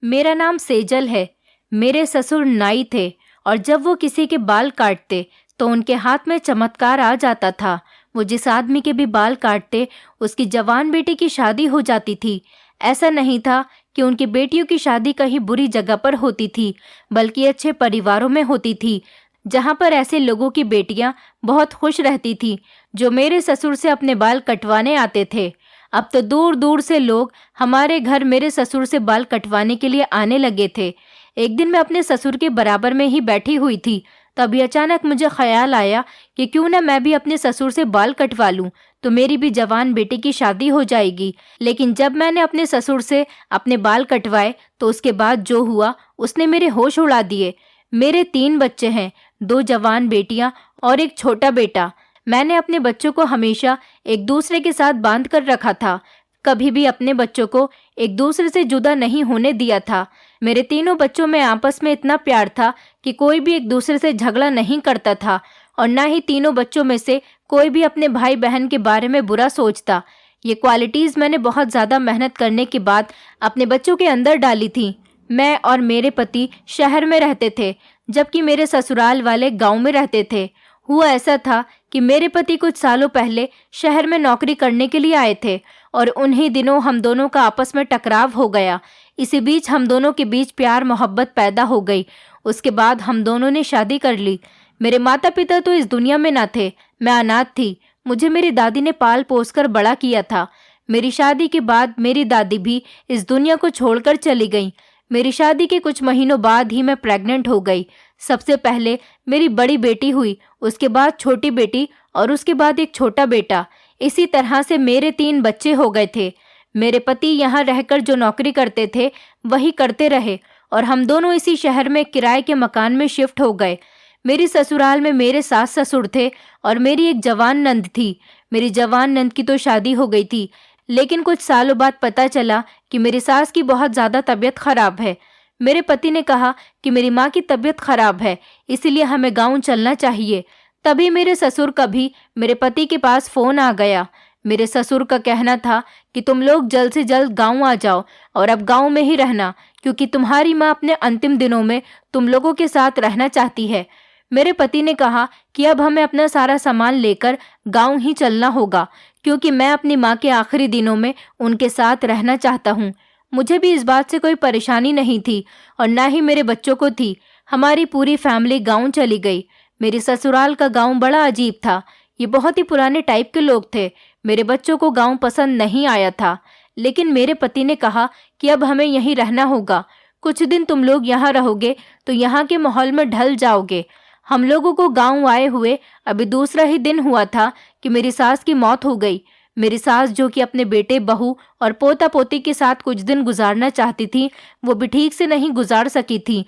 मेरा नाम सेजल है। मेरे ससुर नाई थे और जब वो किसी के बाल काटते तो उनके हाथ में चमत्कार आ जाता था। वो जिस आदमी के भी बाल काटते उसकी जवान बेटी की शादी हो जाती थी। ऐसा नहीं था कि उनकी बेटियों की शादी कहीं बुरी जगह पर होती थी, बल्कि अच्छे परिवारों में होती थी, जहाँ पर ऐसे लोगों की बेटियां बहुत खुश रहती थी जो मेरे ससुर से अपने बाल कटवाने आते थे। अब तो दूर दूर से लोग हमारे घर मेरे ससुर से बाल कटवाने के लिए आने लगे थे। एक दिन मैं अपने ससुर के बराबर में ही बैठी हुई थी, तभी अचानक मुझे ख्याल आया कि क्यों न मैं भी अपने ससुर से बाल कटवा लूं, तो मेरी भी जवान बेटी की शादी हो जाएगी। लेकिन जब मैंने अपने ससुर से अपने बाल कटवाए तो उसके बाद जो हुआ उसने मेरे होश उड़ा दिए। मेरे 3 बच्चे हैं, 2 जवान बेटियां और एक छोटा बेटा। मैंने अपने बच्चों को हमेशा एक दूसरे के साथ बांध कर रखा था, कभी भी अपने बच्चों को एक दूसरे से जुदा नहीं होने दिया था। मेरे तीनों बच्चों में आपस में इतना प्यार था कि कोई भी एक दूसरे से झगड़ा नहीं करता था और ना ही तीनों बच्चों में से कोई भी अपने भाई बहन के बारे में बुरा सोचता। ये क्वालिटीज़ मैंने बहुत ज़्यादा मेहनत करने के बाद अपने बच्चों के अंदर डाली थी। मैं और मेरे पति शहर में रहते थे, जबकि मेरे ससुराल वाले गांव में रहते थे। हुआ ऐसा था कि मेरे पति कुछ सालों पहले शहर में नौकरी करने के लिए आए थे और उन्हीं दिनों हम दोनों का आपस में टकराव हो गया। इसी बीच हम दोनों के बीच प्यार मोहब्बत पैदा हो गई। उसके बाद हम दोनों ने शादी कर ली। मेरे माता पिता तो इस दुनिया में न थे, मैं अनाथ थी। मुझे मेरी दादी ने पाल पोस कर बड़ा किया था। मेरी शादी के बाद मेरी दादी भी इस दुनिया को छोड़कर चली गई। मेरी शादी के कुछ महीनों बाद ही मैं प्रेग्नेंट हो गई। सबसे पहले मेरी बड़ी बेटी हुई, उसके बाद छोटी बेटी और उसके बाद एक छोटा बेटा। इसी तरह से मेरे 3 बच्चे हो गए थे। मेरे पति यहाँ रहकर जो नौकरी करते थे वही करते रहे और हम दोनों इसी शहर में किराए के मकान में शिफ्ट हो गए। मेरी ससुराल में मेरे सास ससुर थे और मेरी एक जवान नंद थी। मेरी जवान नंद की तो शादी हो गई थी, लेकिन कुछ सालों बाद पता चला कि मेरी सास की बहुत ज़्यादा तबीयत खराब है। मेरे पति ने कहा कि मेरी माँ की तबीयत खराब है, इसलिए हमें गांव चलना चाहिए। तभी मेरे ससुर का भी मेरे पति के पास फ़ोन आ गया। मेरे ससुर का कहना था कि तुम लोग जल्द से जल्द गांव आ जाओ और अब गांव में ही रहना, क्योंकि तुम्हारी माँ अपने अंतिम दिनों में तुम लोगों के साथ रहना चाहती है। मेरे पति ने कहा कि अब हमें अपना सारा सामान लेकर गांव ही चलना होगा, क्योंकि मैं अपनी माँ के आखिरी दिनों में उनके साथ रहना चाहता हूँ। मुझे भी इस बात से कोई परेशानी नहीं थी और ना ही मेरे बच्चों को थी। हमारी पूरी फैमिली गांव चली गई। मेरे ससुराल का गांव बड़ा अजीब था। ये बहुत ही पुराने टाइप के लोग थे। मेरे बच्चों को गांव पसंद नहीं आया था, लेकिन मेरे पति ने कहा कि अब हमें यहीं रहना होगा। कुछ दिन तुम लोग यहाँ रहोगे तो यहाँ के माहौल में ढल जाओगे। हम लोगों को गांव आए हुए अभी दूसरा ही दिन हुआ था कि मेरी सास की मौत हो गई। मेरी सास, जो कि अपने बेटे, बहू और पोता पोती के साथ कुछ दिन गुजारना चाहती थी, वो भी ठीक से नहीं गुजार सकी थी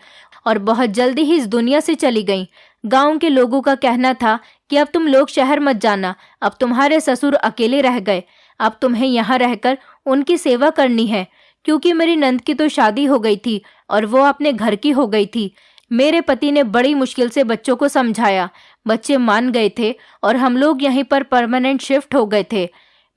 और बहुत जल्दी ही इस दुनिया से चली गई। गांव के लोगों का कहना था कि अब तुम लोग शहर मत जाना, अब तुम्हारे ससुर अकेले रह गए, अब तुम्हें यहाँ रहकर उनकी सेवा करनी है। क्योंकि मेरी नंद की तो शादी हो गई थी और वो अपने घर की हो गई थी। मेरे पति ने बड़ी मुश्किल से बच्चों को समझाया। बच्चे मान गए थे और हम लोग यहीं पर परमानेंट शिफ्ट हो गए थे।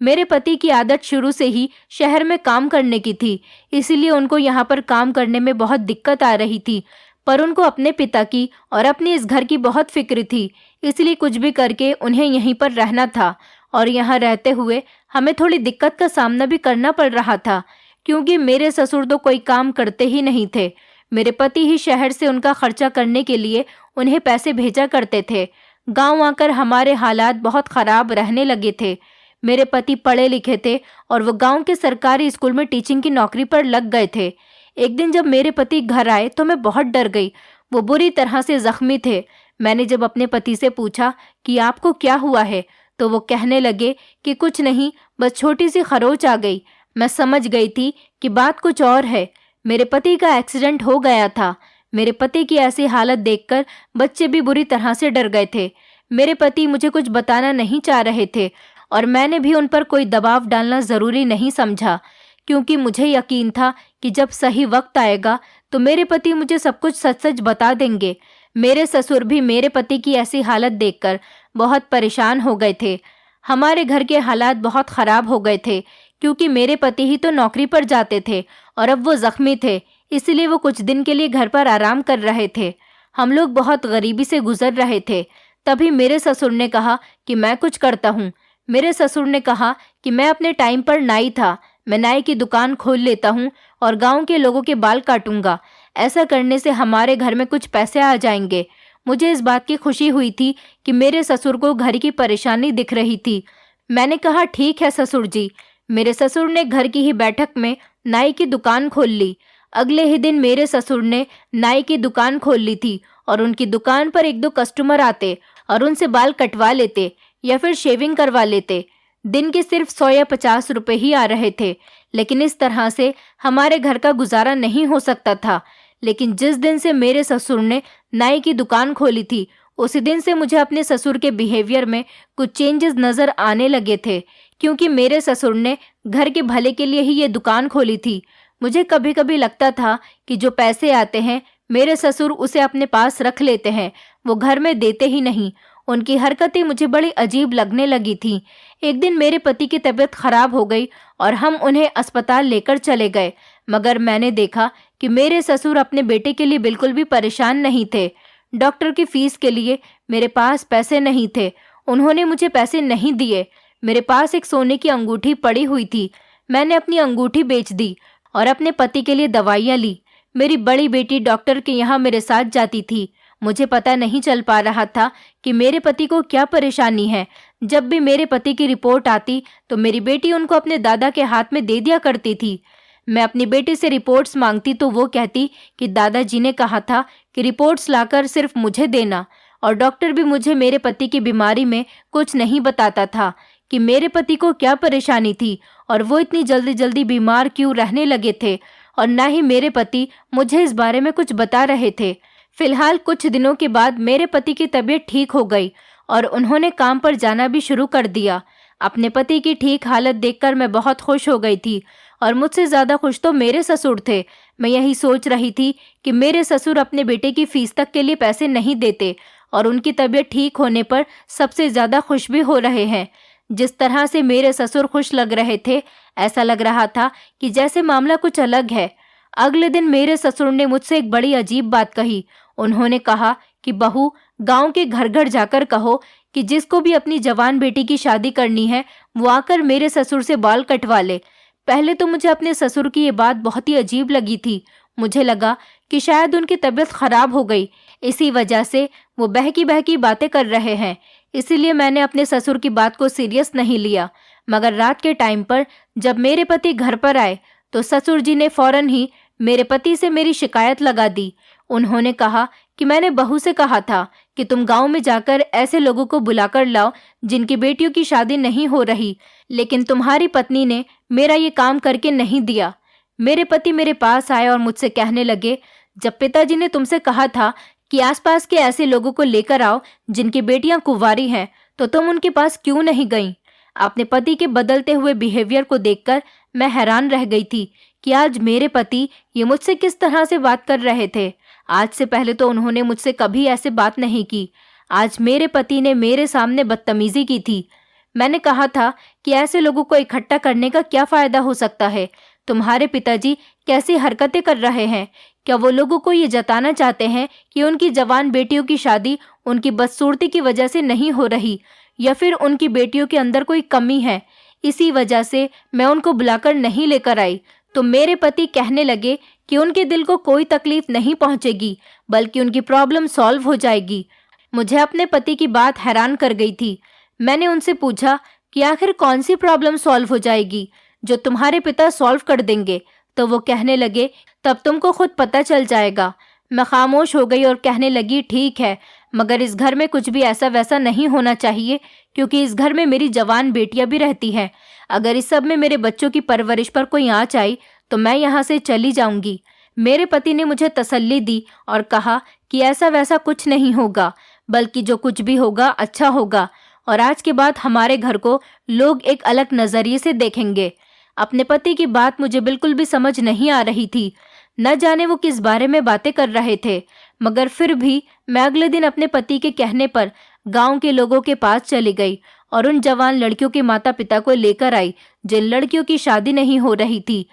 मेरे पति की आदत शुरू से ही शहर में काम करने की थी, इसीलिए उनको यहाँ पर काम करने में बहुत दिक्कत आ रही थी, पर उनको अपने पिता की और अपने इस घर की बहुत फिक्र थी, इसलिए कुछ भी करके उन्हें यहीं पर रहना था। और यहाँ रहते हुए हमें थोड़ी दिक्कत का सामना भी करना पड़ रहा था, क्योंकि मेरे ससुर तो कोई काम करते ही नहीं थे। मेरे पति ही शहर से उनका खर्चा करने के लिए उन्हें पैसे भेजा करते थे। गांव आकर हमारे हालात बहुत ख़राब रहने लगे थे। मेरे पति पढ़े लिखे थे और वो गांव के सरकारी स्कूल में टीचिंग की नौकरी पर लग गए थे। एक दिन जब मेरे पति घर आए तो मैं बहुत डर गई। वो बुरी तरह से जख्मी थे। मैंने जब अपने पति से पूछा कि आपको क्या हुआ है, तो वो कहने लगे कि कुछ नहीं, बस छोटी सी खरोच आ गई। मैं समझ गई थी कि बात कुछ और है। मेरे पति का एक्सीडेंट हो गया था। मेरे पति की ऐसी हालत देखकर बच्चे भी बुरी तरह से डर गए थे। मेरे पति मुझे कुछ बताना नहीं चाह रहे थे और मैंने भी उन पर कोई दबाव डालना ज़रूरी नहीं समझा, क्योंकि मुझे यकीन था कि जब सही वक्त आएगा तो मेरे पति मुझे सब कुछ सच सच बता देंगे। मेरे ससुर भी मेरे पति की ऐसी हालत देखकर बहुत परेशान हो गए थे। हमारे घर के हालात बहुत ख़राब हो गए थे, क्योंकि मेरे पति ही तो नौकरी पर जाते थे और अब वो ज़ख्मी थे, इसलिए वो कुछ दिन के लिए घर पर आराम कर रहे थे। हम लोग बहुत गरीबी से गुजर रहे थे। तभी मेरे ससुर ने कहा कि मैं कुछ करता हूँ। मेरे ससुर ने कहा कि मैं अपने टाइम पर नाई था, मैं नाई की दुकान खोल लेता हूँ और गांव के लोगों के बाल काटूंगा। ऐसा करने से हमारे घर में कुछ पैसे आ जाएंगे। मुझे इस बात की खुशी हुई थी कि मेरे ससुर को घर की परेशानी दिख रही थी। मैंने कहा, ठीक है ससुर जी। मेरे ससुर ने घर की ही बैठक में नाई की दुकान खोल ली। अगले ही दिन मेरे ससुर ने नाई की दुकान खोल ली थी और उनकी दुकान पर एक दो कस्टमर आते और उनसे बाल कटवा लेते या फिर शेविंग करवा लेते। दिन के सिर्फ 100 या 50 रुपए ही आ रहे थे, लेकिन इस तरह से हमारे घर का गुजारा नहीं हो सकता था। लेकिन जिस दिन से मेरे ससुर ने नाई की दुकान खोली थी, उसी दिन से मुझे अपने ससुर के बिहेवियर में कुछ चेंजेस नजर आने लगे थे, क्योंकि मेरे ससुर ने घर के भले के लिए ही ये दुकान खोली थी। मुझे कभी कभी लगता था कि जो पैसे आते हैं मेरे ससुर उसे अपने पास रख लेते हैं, वो घर में देते ही नहीं। उनकी हरकतें मुझे बड़ी अजीब लगने लगी थी। एक दिन मेरे पति की तबीयत खराब हो गई और हम उन्हें अस्पताल लेकर चले गए, मगर मैंने देखा कि मेरे ससुर अपने बेटे के लिए बिल्कुल भी परेशान नहीं थे। डॉक्टर की फीस के लिए मेरे पास पैसे नहीं थे, उन्होंने मुझे पैसे नहीं दिए। मेरे पास एक सोने की अंगूठी पड़ी हुई थी, मैंने अपनी अंगूठी बेच दी और अपने पति के लिए दवाइयाँ ली। मेरी बड़ी बेटी डॉक्टर के यहाँ मेरे साथ जाती थी। मुझे पता नहीं चल पा रहा था कि मेरे पति को क्या परेशानी है। जब भी मेरे पति की रिपोर्ट आती तो मेरी बेटी उनको अपने दादा के हाथ में दे दिया करती थी। मैं अपनी बेटी से रिपोर्ट्स मांगती तो वो कहती कि दादाजी ने कहा था कि रिपोर्ट्स लाकर सिर्फ मुझे देना, और डॉक्टर भी मुझे मेरे पति की बीमारी में कुछ नहीं बताता था कि मेरे पति को क्या परेशानी थी और वो इतनी जल्दी जल्दी बीमार क्यों रहने लगे थे, और ना ही मेरे पति मुझे इस बारे में कुछ बता रहे थे। फिलहाल कुछ दिनों के बाद मेरे पति की तबीयत ठीक हो गई और उन्होंने काम पर जाना भी शुरू कर दिया। अपने पति की ठीक हालत देखकर मैं बहुत खुश हो गई थी, और मुझसे ज़्यादा खुश तो मेरे ससुर थे। मैं यही सोच रही थी कि मेरे ससुर अपने बेटे की फीस तक के लिए पैसे नहीं देते और उनकी तबीयत ठीक होने पर सबसे ज़्यादा खुश भी हो रहे हैं। जिस तरह से मेरे ससुर खुश लग रहे थे, ऐसा लग रहा था कि जैसे मामला कुछ अलग है। अगले दिन मेरे ससुर ने मुझसे एक बड़ी अजीब बात कही। उन्होंने कहा कि बहू, गांव के घर घर जाकर कहो कि जिसको भी अपनी जवान बेटी की शादी करनी है वो आकर मेरे ससुर से बाल कटवा ले। पहले तो मुझे अपने ससुर की ये बात बहुत ही अजीब लगी थी। मुझे लगा कि शायद उनकी तबीयत खराब हो गई, इसी वजह से वो बहकी बहकी बातें कर रहे हैं। इसीलिए मैंने अपने ससुर की बात को सीरियस नहीं लिया। मगर रात के टाइम पर जब मेरे पति घर पर आए तो ससुर जी ने फौरन ही मेरे पति से मेरी शिकायत लगा दी। उन्होंने कहा कि मैंने बहू से कहा था कि तुम गांव में जाकर ऐसे लोगों को बुलाकर लाओ जिनकी बेटियों की शादी नहीं हो रही, लेकिन तुम्हारी पत्नी ने मेरा ये काम करके नहीं दिया। मेरे पति मेरे पास आए और मुझसे कहने लगे, जब पिताजी ने तुमसे कहा था कि आसपास के ऐसे लोगों को लेकर आओ जिनकी बेटियां कुंवारी हैं, तो तुम उनके पास क्यों नहीं गई? अपने पति के बदलते हुए बिहेवियर को देखकर मैं हैरान रह गई थी कि आज मेरे पति ये मुझसे किस तरह से बात कर रहे थे। आज से पहले तो उन्होंने मुझसे कभी ऐसे बात नहीं की। आज मेरे पति ने मेरे सामने बदतमीजी की थी। मैंने कहा था कि ऐसे लोगों को इकट्ठा करने का क्या फायदा हो सकता है? तुम्हारे पिताजी कैसी हरकतें कर रहे हैं? क्या वो लोगों को ये जताना चाहते हैं कि उनकी जवान बेटियों की शादी उनकी बदसूरती की वजह से नहीं हो रही, या फिर उनकी बेटियों के अंदर कोई कमी है, इसी वजह से मैं उनको बुलाकर नहीं लेकर आई? तो मेरे पति कहने लगे कि उनके दिल को कोई तकलीफ नहीं पहुंचेगी, बल्कि उनकी प्रॉब्लम सॉल्व हो जाएगी। मुझे अपने पति की बात हैरान कर गई थी। मैंने उनसे पूछा कि आखिर कौन सी प्रॉब्लम सॉल्व हो जाएगी जो तुम्हारे पिता सॉल्व कर देंगे? तो वो कहने लगे, तब तुमको खुद पता चल जाएगा। मैं खामोश हो गई और कहने लगी, ठीक है, मगर इस घर में कुछ भी ऐसा वैसा नहीं होना चाहिए, क्योंकि इस घर में मेरी जवान बेटियां भी रहती हैं। अगर इस सब में मेरे बच्चों की परवरिश पर कोई आँच आई तो मैं यहाँ से चली जाऊंगी। मेरे पति ने मुझे तसल्ली दी और कहा कि ऐसा वैसा कुछ नहीं होगा, बल्कि जो कुछ भी होगा अच्छा होगा, और आज के बाद हमारे घर को लोग एक अलग नज़रिए से देखेंगे। अपने पति की बात मुझे बिल्कुल भी समझ नहीं आ रही थी। न जाने वो किस बारे में बातें कर रहे थे, मगर फिर भी मैं अगले दिन अपने पति के कहने पर गांव के लोगों के पास चली गई और उन जवान लड़कियों के माता पिता को लेकर आई जिन लड़कियों की शादी नहीं हो रही थी।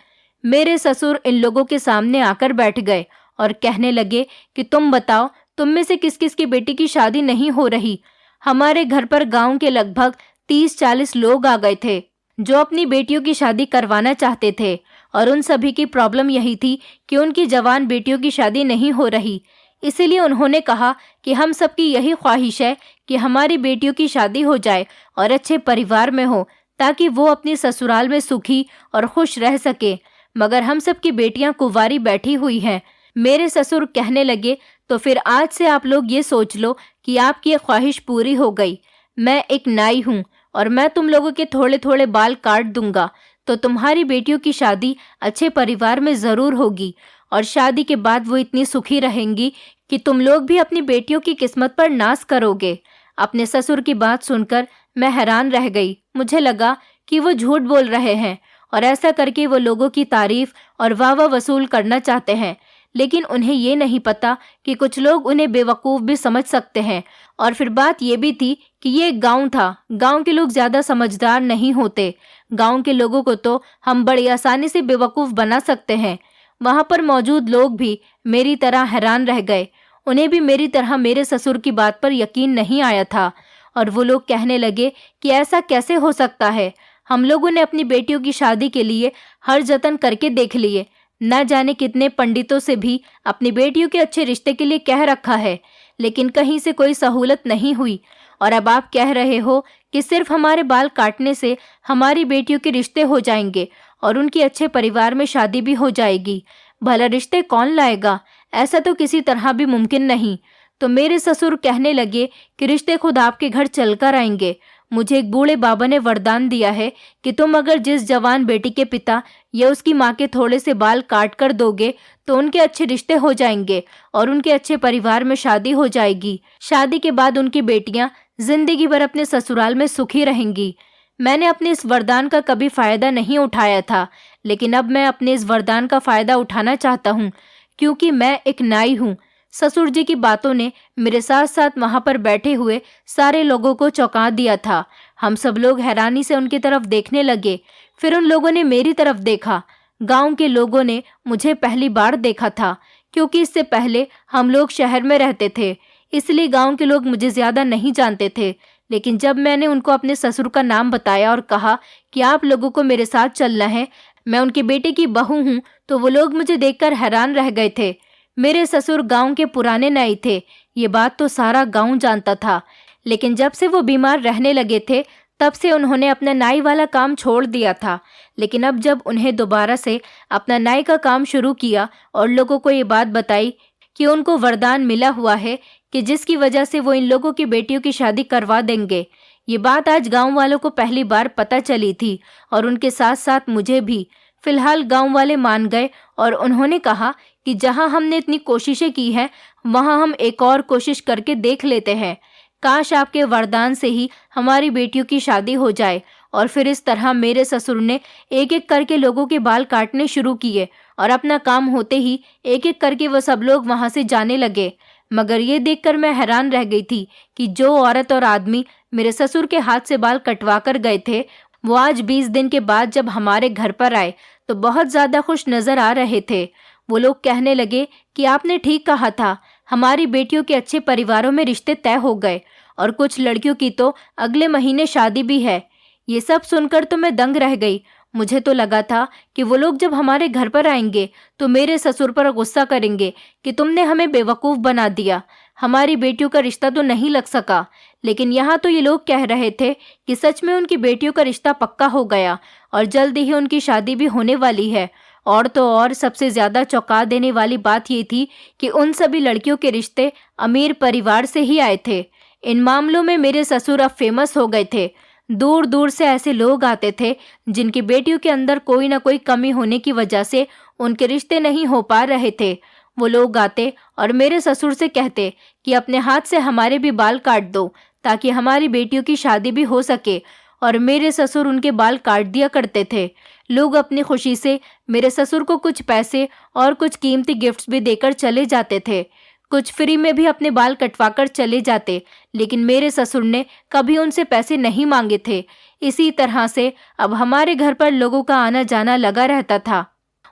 मेरे ससुर इन लोगों के सामने आकर बैठ गए और कहने लगे कि तुम बताओ, तुम में से किस किस की बेटी की शादी नहीं हो रही। हमारे घर पर गांव के लगभग 30-40 लोग आ गए थे जो अपनी बेटियों की शादी करवाना चाहते थे, और उन सभी की प्रॉब्लम यही थी कि उनकी जवान बेटियों की शादी नहीं हो रही। इसीलिए उन्होंने कहा कि हम सबकी यही ख्वाहिश है कि हमारी बेटियों की शादी हो जाए और अच्छे परिवार में हो, ताकि वो अपनी ससुराल में सुखी और खुश रह सके। मगर हम सबकी बेटियां कुंवारी बैठी हुई हैं। मेरे ससुर कहने लगे, तो फिर आज से आप लोग ये सोच लो कि आपकी ये ख्वाहिश पूरी हो गई। मैं एक नाई हूँ और मैं तुम लोगों के थोड़े थोड़े बाल काट दूंगा, तो तुम्हारी बेटियों की शादी अच्छे परिवार में ज़रूर होगी, और शादी के बाद वो इतनी सुखी रहेंगी कि तुम लोग भी अपनी बेटियों की किस्मत पर नाज करोगे। अपने ससुर की बात सुनकर मैं हैरान रह गई। मुझे लगा कि वो झूठ बोल रहे हैं और ऐसा करके वो लोगों की तारीफ और वाह वसूल करना चाहते हैं। लेकिन उन्हें ये नहीं पता कि कुछ लोग उन्हें बेवकूफ़ भी समझ सकते हैं। और फिर बात ये भी थी कि ये एक गांव था। गांव के लोग ज़्यादा समझदार नहीं होते। गांव के लोगों को तो हम बड़ी आसानी से बेवकूफ़ बना सकते हैं। वहाँ पर मौजूद लोग भी मेरी तरह हैरान रह गए। उन्हें भी मेरी तरह मेरे ससुर की बात पर यकीन नहीं आया था, और वो लोग कहने लगे कि ऐसा कैसे हो सकता है। हम लोगों ने अपनी बेटियों की शादी के लिए हर जतन करके देख लिए, न जाने कितने पंडितों से भी अपनी बेटियों के अच्छे रिश्ते के लिए कह रखा है, लेकिन कहीं से कोई सहूलत नहीं हुई। और अब आप कह रहे हो कि सिर्फ हमारे बाल काटने से हमारी बेटियों के रिश्ते हो जाएंगे और उनकी अच्छे परिवार में शादी भी हो जाएगी। भला रिश्ते कौन लाएगा? ऐसा तो किसी तरह भी मुमकिन नहीं। तो मेरे ससुर कहने लगे कि रिश्ते खुद आपके घर चलकर आएंगे। मुझे एक बूढ़े बाबा ने वरदान दिया है कि तुम अगर जिस जवान बेटी के पिता या उसकी माँ के थोड़े से बाल काट कर दोगे तो उनके अच्छे रिश्ते हो जाएंगे और उनके अच्छे परिवार में शादी हो जाएगी। शादी के बाद उनकी बेटियां जिंदगी भर अपने ससुराल में सुखी रहेंगी। मैंने अपने इस वरदान का कभी फायदा नहीं उठाया था, लेकिन अब मैं अपने इस वरदान का फायदा उठाना चाहता हूँ, क्योंकि मैं एक नाई हूँ। ससुर जी की बातों ने मेरे साथ साथ वहां पर बैठे हुए सारे लोगों को चौंका दिया था। हम सब लोग हैरानी से उनकी तरफ देखने लगे। फिर उन लोगों ने मेरी तरफ देखा। गांव के लोगों ने मुझे पहली बार देखा था, क्योंकि इससे पहले हम लोग शहर में रहते थे, इसलिए गांव के लोग मुझे ज्यादा नहीं जानते थे। लेकिन जब मैंने उनको अपने ससुर का नाम बताया और कहा कि आप लोगों को मेरे साथ चलना है, मैं उनके बेटे की बहू हूँ, तो वो लोग मुझे देखकर हैरान रह गए थे। मेरे ससुर गांव के पुराने नाई थे, ये बात तो सारा गांव जानता था। लेकिन जब से वो बीमार रहने लगे थे, तब से उन्होंने अपना नाई वाला काम छोड़ दिया था। लेकिन अब जब उन्हें दोबारा से अपना नाई का काम शुरू किया और लोगों को ये बात बताई कि उनको वरदान मिला हुआ है कि जिसकी वजह से वो इन लोगों की बेटियों की शादी करवा देंगे, ये बात आज गांव वालों को पहली बार पता चली थी, और उनके साथ साथ मुझे भी। फिलहाल गांव वाले मान गए और उन्होंने कहा कि जहां हमने इतनी कोशिशें की हैं, वहां हम एक और कोशिश करके देख लेते हैं। काश आपके वरदान से ही हमारी बेटियों की शादी हो जाए। और फिर इस तरह मेरे ससुर ने एक एक करके लोगों के बाल काटने शुरू किए, और अपना काम होते ही एक एक करके वो सब लोग वहां से जाने लगे। मगर ये देखकर मैं हैरान रह गई थी कि जो औरत और आदमी मेरे ससुर के हाथ से बाल कटवा कर गए थे, वो आज 20 दिन के बाद जब हमारे घर पर आए तो बहुत ज्यादा खुश नजर आ रहे थे। वो लोग कहने लगे कि आपने ठीक कहा था, हमारी बेटियों के अच्छे परिवारों में रिश्ते तय हो गए, और कुछ लड़कियों की तो अगले महीने शादी भी है। ये सब सुनकर तो मैं दंग रह गई। मुझे तो लगा था कि वो लोग जब हमारे घर पर आएंगे तो मेरे ससुर पर गुस्सा करेंगे कि तुमने हमें बेवकूफ़ बना दिया, हमारी बेटियों का रिश्ता तो नहीं लग सका। लेकिन यहाँ तो ये लोग कह रहे थे कि सच में उनकी बेटियों का रिश्ता पक्का हो गया और जल्द ही उनकी शादी भी होने वाली है। और तो और सबसे ज़्यादा चौंका देने वाली बात ये थी कि उन सभी लड़कियों के रिश्ते अमीर परिवार से ही आए थे। इन मामलों में मेरे ससुर अब फेमस हो गए थे। दूर दूर से ऐसे लोग आते थे जिनकी बेटियों के अंदर कोई ना कोई कमी होने की वजह से उनके रिश्ते नहीं हो पा रहे थे। वो लोग आते और मेरे ससुर से कहते कि अपने हाथ से हमारे भी बाल काट दो ताकि हमारी बेटियों की शादी भी हो सके, और मेरे ससुर उनके बाल काट दिया करते थे। लोग अपनी खुशी से मेरे ससुर को कुछ पैसे और कुछ कीमती गिफ्ट्स भी देकर चले जाते थे। कुछ फ्री में भी अपने बाल कटवाकर चले जाते, लेकिन मेरे ससुर ने कभी उनसे पैसे नहीं मांगे थे। इसी तरह से अब हमारे घर पर लोगों का आना जाना लगा रहता था।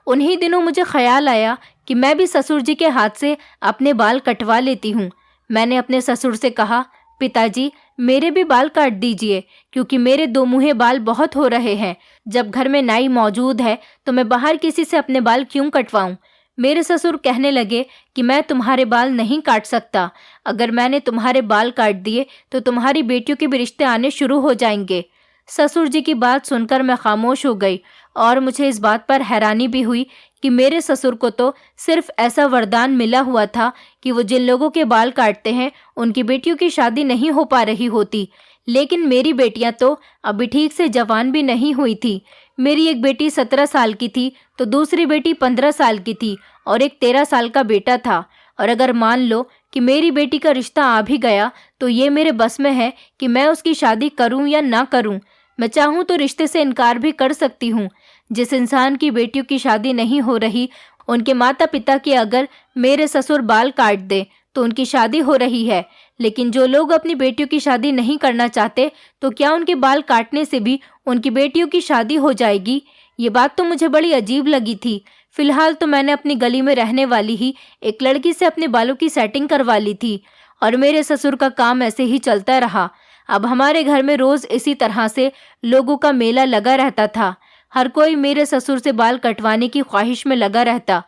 उन्हीं दिनों मुझे ख्याल आया कि मैं भी ससुर जी के हाथ से अपने बाल कटवा लेती हूँ। मैंने अपने ससुर से कहा, पिताजी मेरे भी बाल काट दीजिए, क्योंकि मेरे दो मुँहे बाल बहुत हो रहे हैं। जब घर में नाई मौजूद है तो मैं बाहर किसी से अपने बाल क्यों कटवाऊं? मेरे ससुर कहने लगे कि मैं तुम्हारे बाल नहीं काट सकता। अगर मैंने तुम्हारे बाल काट दिए तो तुम्हारी बेटियों के भी रिश्ते आने शुरू हो जाएंगे। ससुर जी की बात सुनकर मैं खामोश हो गई और मुझे इस बात पर हैरानी भी हुई कि मेरे ससुर को तो सिर्फ ऐसा वरदान मिला हुआ था कि वो जिन लोगों के बाल काटते हैं उनकी बेटियों की शादी नहीं हो पा रही होती, लेकिन मेरी बेटियां तो अभी ठीक से जवान भी नहीं हुई थी। मेरी एक बेटी 17 साल की थी तो दूसरी बेटी 15 साल की थी और एक 13 साल का बेटा था। और अगर मान लो कि मेरी बेटी का रिश्ता आ भी गया तो ये मेरे बस में है कि मैं उसकी शादी करूं या ना करूं। मैं चाहूं तो रिश्ते से इनकार भी कर सकती हूं। जिस इंसान की बेटियों की शादी नहीं हो रही, उनके माता पिता के अगर मेरे ससुर बाल काट दे तो उनकी शादी हो रही है, लेकिन जो लोग अपनी बेटियों की शादी नहीं करना चाहते तो क्या उनके बाल काटने से भी उनकी बेटियों की शादी हो जाएगी? ये बात तो मुझे बड़ी अजीब लगी थी। फिलहाल तो मैंने अपनी गली में रहने वाली ही एक लड़की से अपने बालों की सेटिंग करवा ली थी और मेरे ससुर का काम ऐसे ही चलता रहा। अब हमारे घर में रोज इसी तरह से लोगों का मेला लगा रहता था। हर कोई मेरे ससुर से बाल कटवाने की ख्वाहिश में लगा रहता।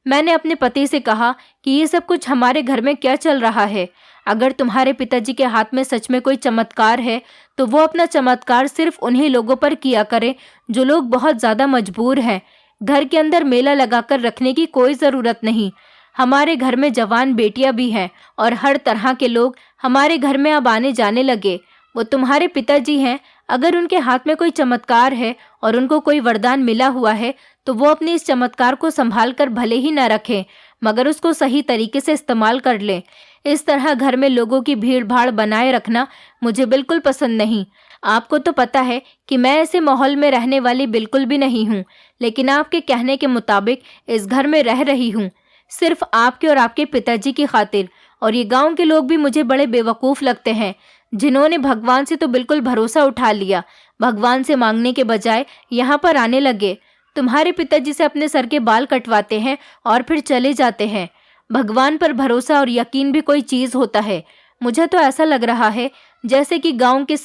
मैंने अपने पति से कहा कि ये सब कुछ हमारे घर में क्या चल रहा है? अगर तुम्हारे पिताजी के हाथ में सच में कोई चमत्कार है तो वो अपना चमत्कार सिर्फ उन्हीं लोगों पर किया करे जो लोग बहुत ज्यादा मजबूर हैं। घर के अंदर मेला लगाकर रखने की कोई जरूरत नहीं। हमारे घर में जवान बेटियां भी हैं और हर तरह के लोग हमारे घर में अब आने जाने लगे। वो तुम्हारे पिताजी हैं, अगर उनके हाथ में कोई चमत्कार है और उनको कोई वरदान मिला हुआ है तो वो अपने इस चमत्कार को संभाल कर भले ही न रखें, मगर उसको सही तरीके से इस्तेमाल कर लें। इस तरह घर में लोगों की भीड़ भाड़ बनाए रखना मुझे बिल्कुल पसंद नहीं। आपको तो पता है कि मैं ऐसे माहौल में रहने वाली बिल्कुल भी नहीं हूँ, लेकिन आपके कहने के मुताबिक इस घर में रह रही हूँ, सिर्फ आपके और आपके पिताजी की खातिर। और ये गांव के लोग भी मुझे बड़े बेवकूफ़ लगते हैं, जिन्होंने भगवान से तो बिल्कुल भरोसा उठा लिया। भगवान से मांगने के बजाय यहाँ पर आने लगे। तुम्हारे पिताजी से अपने सर के बाल कटवाते हैं और फिर चले जाते हैं। भगवान पर भरोसा और यकीन भी कोई चीज़ होता है। मुझे तो ऐसा लग रहा है जैसे कि गांव के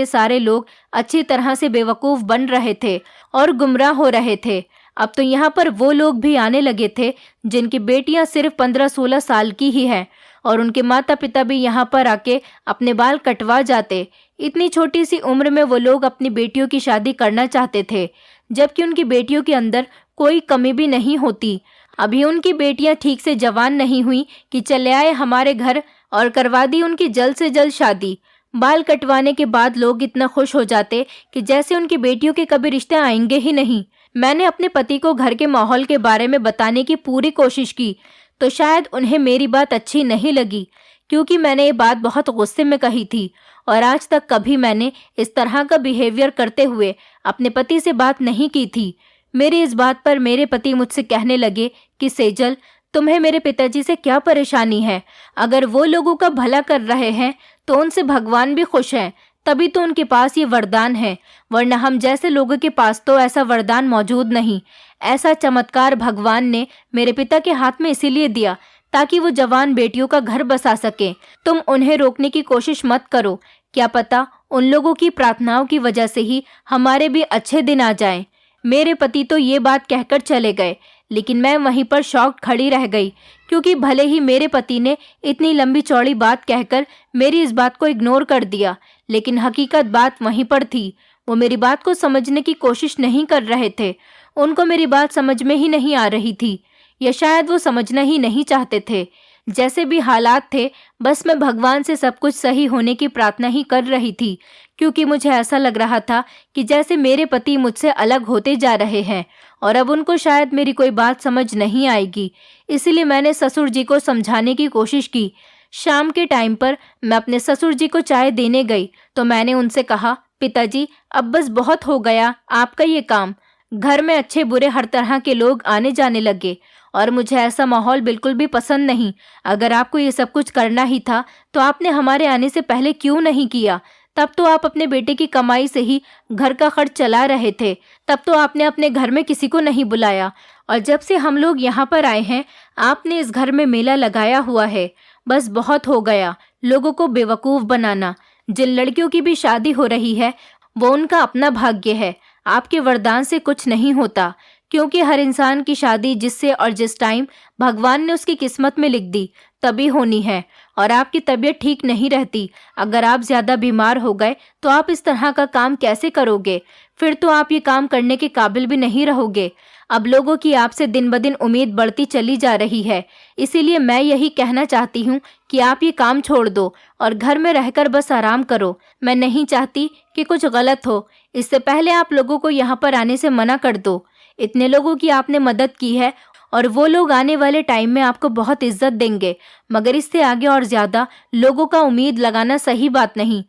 सारे लोग अच्छी तरह से बेवकूफ़ बन रहे थे और गुमराह हो रहे थे। अब तो यहाँ पर वो लोग भी आने लगे थे जिनकी बेटियां सिर्फ 15-16 साल की ही हैं और उनके माता पिता भी यहाँ पर आके अपने बाल कटवा जाते। इतनी छोटी सी उम्र में वो लोग अपनी बेटियों की शादी करना चाहते थे, जबकि उनकी बेटियों के अंदर कोई कमी भी नहीं होती। अभी उनकी बेटियां ठीक से जवान नहीं हुई कि चले आए हमारे घर और करवा दी उनकी जल्द से जल्द शादी। बाल कटवाने के बाद लोग इतना खुश हो जाते कि जैसे उनकी बेटियों के कभी रिश्ते आएंगे ही नहीं। मैंने अपने पति को घर के माहौल के बारे में बताने की पूरी कोशिश की तो शायद उन्हें मेरी बात अच्छी नहीं लगी, क्योंकि मैंने ये बात बहुत गुस्से में कही थी और आज तक कभी मैंने इस तरह का बिहेवियर करते हुए अपने पति से बात नहीं की थी। मेरी इस बात पर मेरे पति मुझसे कहने लगे कि सेजल, तुम्हें मेरे पिताजी से क्या परेशानी है? अगर वो लोगों का भला कर रहे हैं तो उनसे भगवान भी खुश हैं, तभी तो उनके पास ये वरदान है, वरना हम जैसे लोगों के पास तो ऐसा वरदान मौजूद नहीं। ऐसा चमत्कार भगवान ने मेरे पिता के हाथ में इसीलिए दिया ताकि वो जवान बेटियों का घर बसा सके। तुम उन्हें रोकने की कोशिश मत करो, क्या पता उन लोगों की प्रार्थनाओं की वजह से ही हमारे भी अच्छे दिन आ जाएं। मेरे पति तो ये बात कहकर चले गए, लेकिन मैं वहीं पर शॉक्ड खड़ी रह गई, क्योंकि भले ही मेरे पति ने इतनी लंबी चौड़ी बात कहकर मेरी इस बात को इग्नोर कर दिया, लेकिन हकीकत बात वहीं पर थी। वो मेरी बात को समझने की कोशिश नहीं कर रहे थे। उनको मेरी बात समझ में ही नहीं आ रही थी, या शायद वो समझना ही नहीं चाहते थे। जैसे भी हालात थे, बस मैं भगवान से सब कुछ सही होने की प्रार्थना ही कर रही थी, क्योंकि मुझे ऐसा लग रहा था कि जैसे मेरे पति मुझसे अलग होते जा रहे हैं और अब उनको शायद मेरी कोई बात समझ नहीं आएगी। इसीलिए मैंने ससुर जी को समझाने की कोशिश की। शाम के टाइम पर मैं अपने ससुर जी को चाय देने गई तो मैंने उनसे कहा, पिताजी अब बस बहुत हो गया आपका ये काम। घर में अच्छे बुरे हर तरह के लोग आने जाने लगे और मुझे ऐसा माहौल बिल्कुल भी पसंद नहीं। अगर आपको ये सब कुछ करना ही था तो आपने हमारे आने से पहले क्यों नहीं किया? तब तो आप अपने बेटे की कमाई से ही घर का खर्च चला रहे थे। तब तो आपने अपने घर में किसी को नहीं बुलाया और जब से हम लोग यहाँ पर आए हैं आपने इस घर में मेला लगाया हुआ है। बस बहुत हो गया लोगों को बेवकूफ़ बनाना। जिन लड़कियों की भी शादी हो रही है वो उनका अपना भाग्य है, आपके वरदान से कुछ नहीं होता, क्योंकि हर इंसान की शादी जिससे और जिस टाइम भगवान ने उसकी किस्मत में लिख दी तभी होनी है। और आपकी तबीयत ठीक नहीं रहती, अगर आप ज़्यादा बीमार हो गए तो आप इस तरह का काम कैसे करोगे? फिर तो आप ये काम करने के काबिल भी नहीं रहोगे। अब लोगों की आपसे दिन ब दिन उम्मीद बढ़ती चली जा रही है, इसीलिए मैं यही कहना चाहती हूँ कि आप ये काम छोड़ दो और घर में रहकर बस आराम करो। मैं नहीं चाहती कि कुछ गलत हो, इससे पहले आप लोगों को यहाँ पर आने से मना कर दो। इतने लोगों की आपने मदद की है और वो लोग आने वाले टाइम में आपको बहुत इज्जत देंगे, मगर इससे आगे और ज़्यादा लोगों का उम्मीद लगाना सही बात नहीं।